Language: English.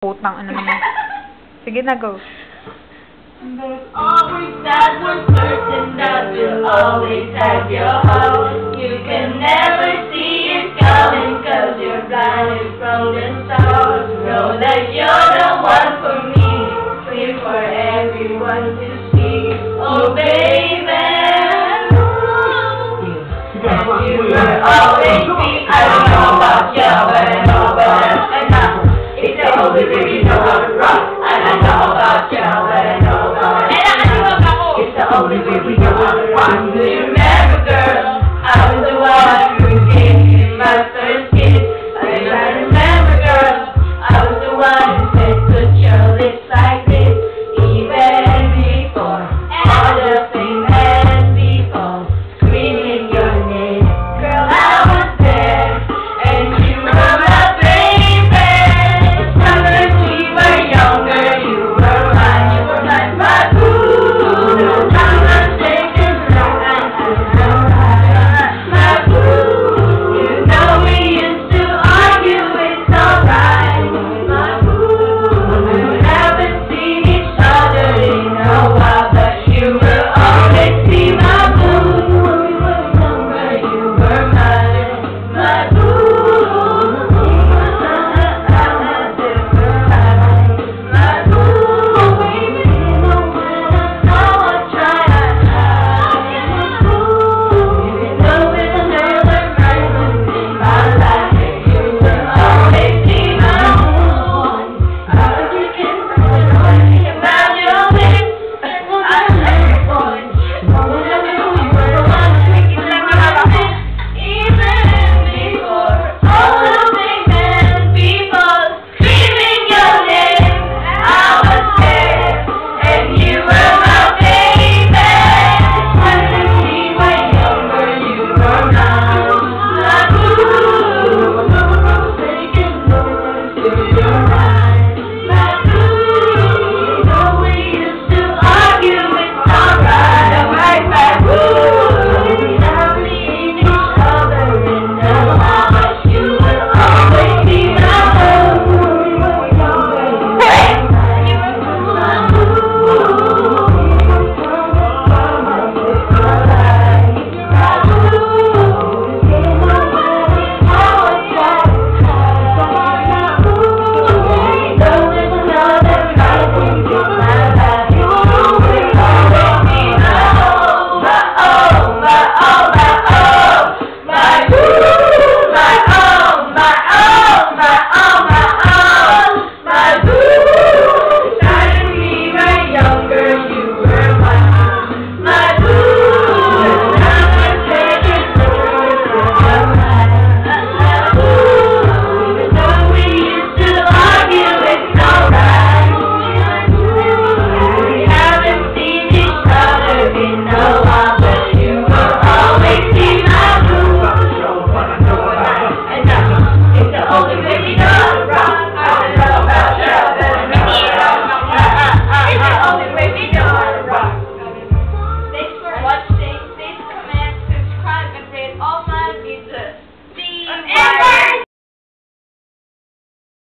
Putang ano naman. Sige na, go. There's always that one person that will always have your heart. You can never see it coming 'cause you're blinded from the start. Know that you're the one for me, clear for everyone to see. Oh baby, you will always be. I don't know about you, but I know, but I know. It's the only thing you know.